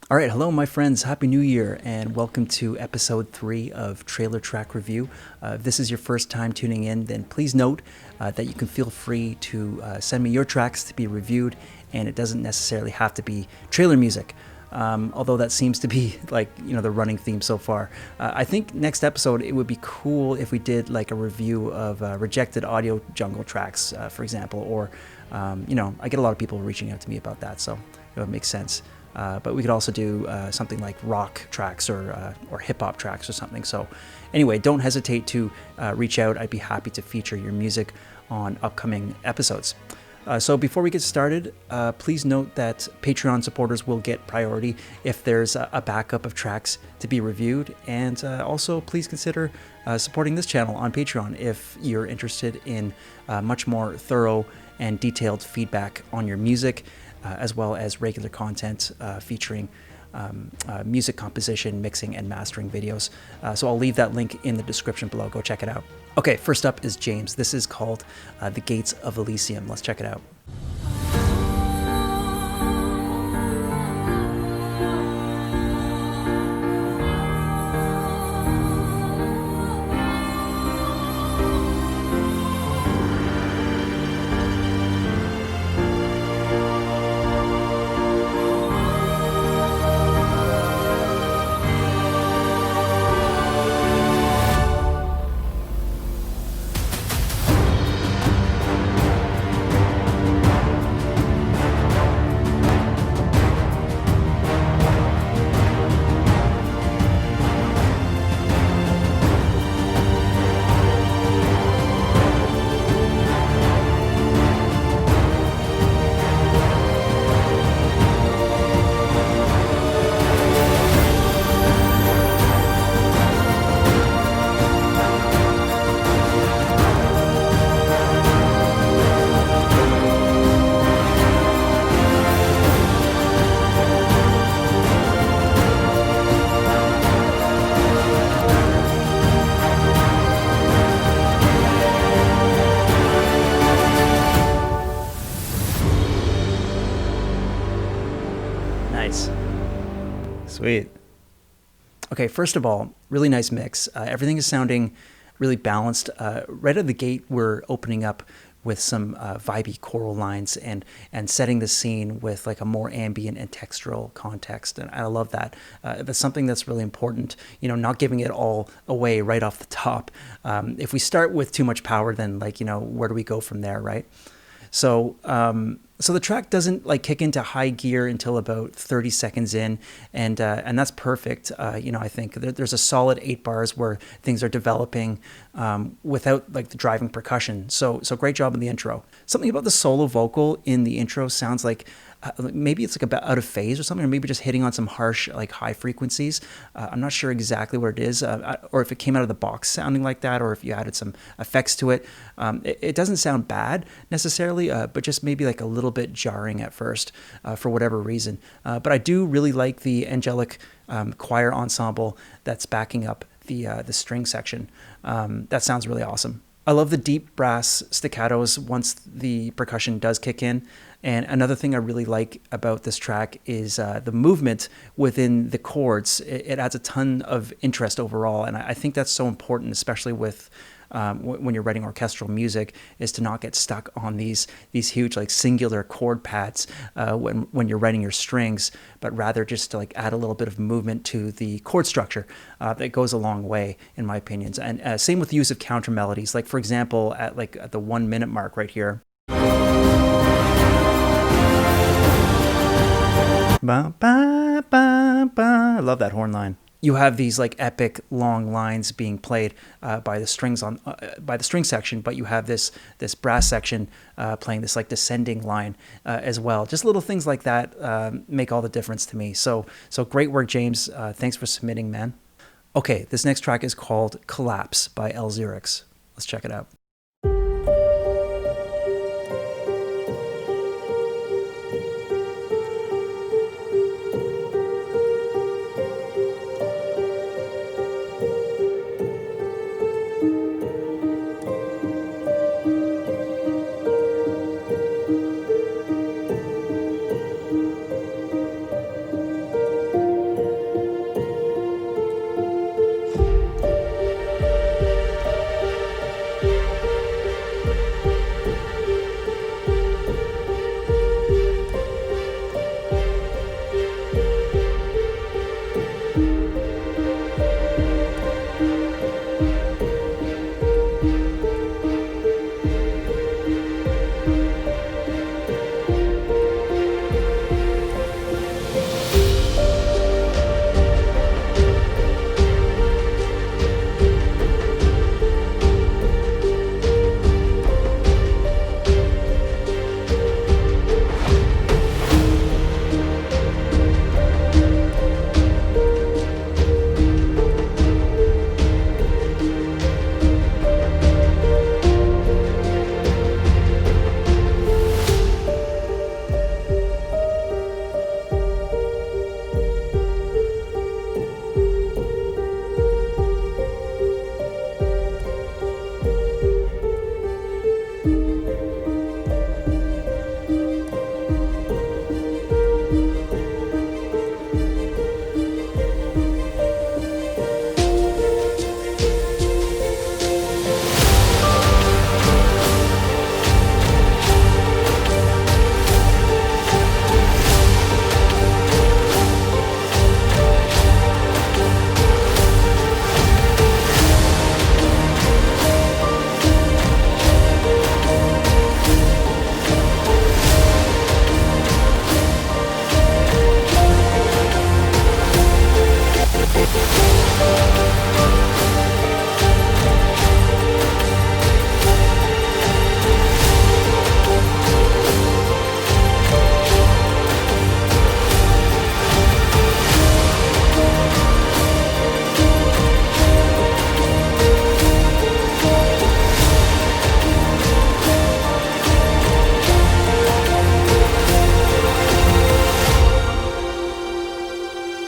All right, hello, my friends. Happy New Year, and welcome to episode 3 of Trailer Track Review. If this is your first time tuning in, then please note that you can feel free to send me your tracks to be reviewed, and it doesn't necessarily have to be trailer music. Although that seems to be the running theme so far. I think next episode it would be cool if we did like a review of rejected audio jungle tracks, for example, or I get a lot of people reaching out to me about that, so it would make sense. But we could also do something like rock tracks or hip-hop tracks or something. So anyway, don't hesitate to reach out. I'd be happy to feature your music on upcoming episodes. So before we get started, please note that Patreon supporters will get priority if there's a backup of tracks to be reviewed. And also please consider supporting this channel on Patreon if you're interested in much more thorough and detailed feedback on your music, as well as regular content featuring music composition, mixing, and mastering videos. So I'll leave that link in the description below. Go check it out. Okay, first up is James. This is called The Gates of Elysium. Let's check it out. Nice. Sweet. Okay, first of all, really nice mix. Everything is sounding really balanced. Right out of the gate, we're opening up with some vibey choral lines and setting the scene with like a more ambient and textural context. And I love that. That's something that's really important, not giving it all away right off the top. If we start with too much power, then where do we go from there, right? So the track doesn't kick into high gear until about 30 seconds in, and that's perfect. I think there's a solid 8 bars where things are developing without the driving percussion. So great job in the intro. Something about the solo vocal in the intro sounds like maybe it's a bit out of phase or something, or maybe just hitting on some harsh high frequencies. I'm not sure exactly what it is, or if it came out of the box sounding like that, or if you added some effects to it. It doesn't sound bad necessarily, but just maybe a little bit jarring at first for whatever reason. But I do really like the angelic choir ensemble that's backing up the string section. That sounds really awesome. I love the deep brass staccatos once the percussion does kick in. And another thing I really like about this track is the movement within the chords. It adds a ton of interest overall, and I think that's so important, especially with when you're writing orchestral music, is to not get stuck on these huge singular chord pads when you're writing your strings, but rather just to add a little bit of movement to the chord structure. That goes a long way, in my opinions. And same with the use of counter melodies. For example, at the 1 minute mark right here. Ba, ba, ba, ba. I love that horn line. You have these epic long lines being played by the strings by the string section, but you have this brass section playing this descending line as well. Just little things like that make all the difference to me. So great work, James. Thanks for submitting, man. Okay, this next track is called Collapse by L Xerix. Let's check it out.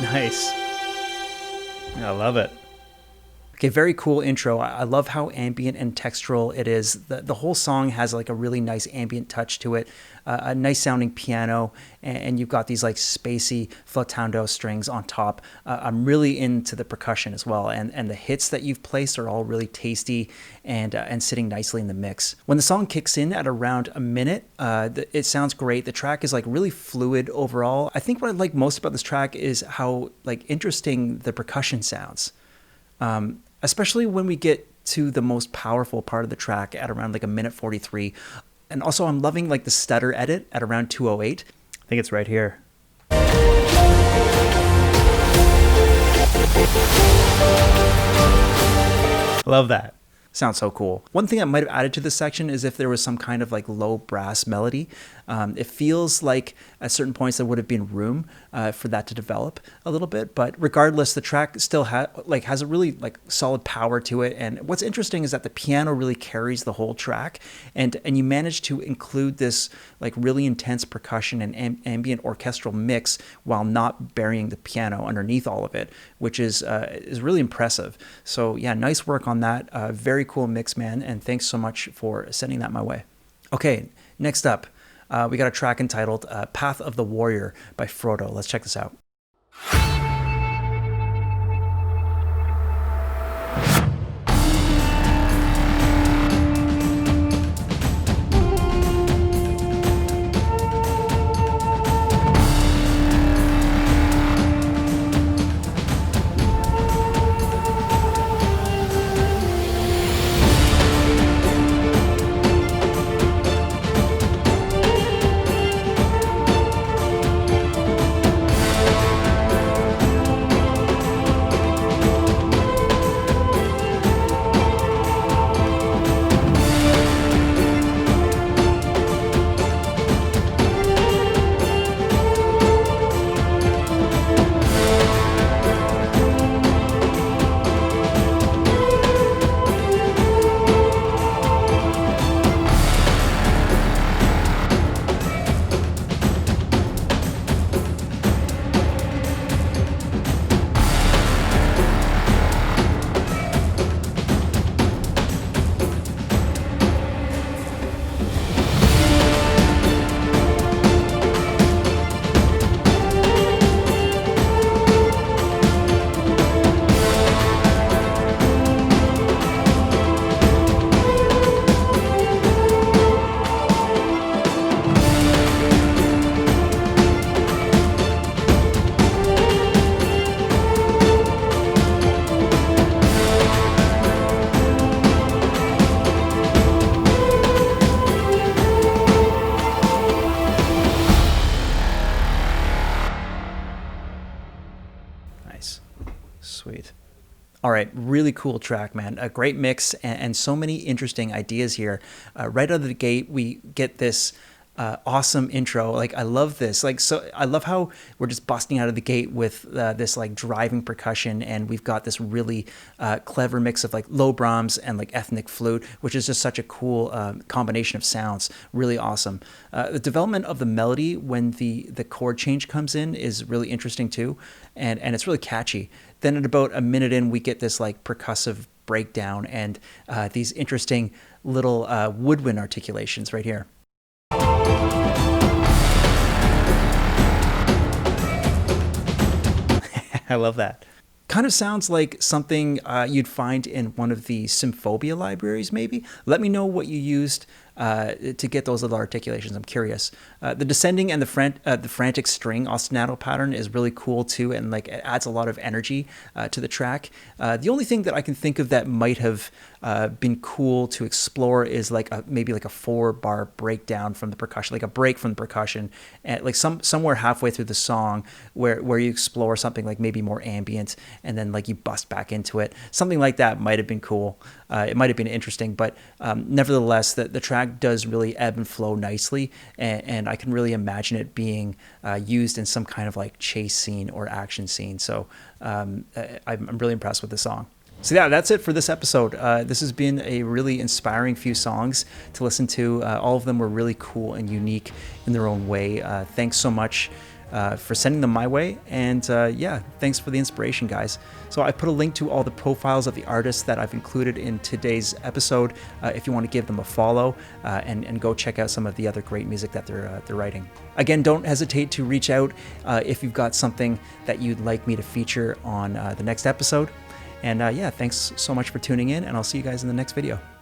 Nice. I love it. Okay, very cool intro. I love how ambient and textural it is. The whole song has like a really nice ambient touch to it, a nice sounding piano, and you've got these like spacey flautando strings on top. I'm really into the percussion as well, and the hits that you've placed are all really tasty and sitting nicely in the mix. When the song kicks in at around a minute, it sounds great. The track is like really fluid overall. I think what I like most about this track is how like interesting the percussion sounds. Especially when we get to the most powerful part of the track at around like a minute 43. And also I'm loving like the stutter edit at around 2:08. I think it's right here. Love that. Sounds so cool. One thing I might have added to this section is if there was some kind of like low brass melody. It feels like at certain points there would have been room for that to develop a little bit, but regardless, the track still has a really like solid power to it. And what's interesting is that the piano really carries the whole track, and you manage to include this like really intense percussion and ambient orchestral mix while not burying the piano underneath all of it, which is really impressive. So yeah, nice work on that. Very cool mix, man, and thanks so much for sending that my way. Okay, next up, we got a track entitled Path of the Warrior by Frodo. Let's check this out. Sweet. All right, really cool track, man. A great mix and so many interesting ideas here. Right out of the gate, we get this awesome intro. Like, I love this. Like, so I love how we're just busting out of the gate with this like driving percussion, and we've got this really clever mix of like low Brahms and like ethnic flute, which is just such a cool combination of sounds. Really awesome. The development of the melody when the chord change comes in is really interesting too, and it's really catchy. Then at about a minute in, we get this like percussive breakdown and these interesting little woodwind articulations right here. I love that. Kind of sounds like something you'd find in one of the Symphobia libraries, maybe. Let me know what you used to get those little articulations. I'm curious. The descending and the frantic string ostinato pattern is really cool too, and like it adds a lot of energy to the track. The only thing that I can think of that might have been cool to explore is like maybe like a 4-bar breakdown from the percussion, like a break from the percussion, and like somewhere halfway through the song where you explore something like maybe more ambient, and then like you bust back into it. Something like that might have been cool. It might have been interesting, but nevertheless, the track does really ebb and flow nicely, and I can really imagine it being used in some kind of like chase scene or action scene. So I'm really impressed with the song. So yeah, that's it for this episode. This has been a really inspiring few songs to listen to. All of them were really cool and unique in their own way. Thanks so much for sending them my way. And yeah, thanks for the inspiration, guys. So I put a link to all the profiles of the artists that I've included in today's episode if you want to give them a follow and go check out some of the other great music that they're writing. Again, don't hesitate to reach out if you've got something that you'd like me to feature on the next episode. And yeah, thanks so much for tuning in, and I'll see you guys in the next video.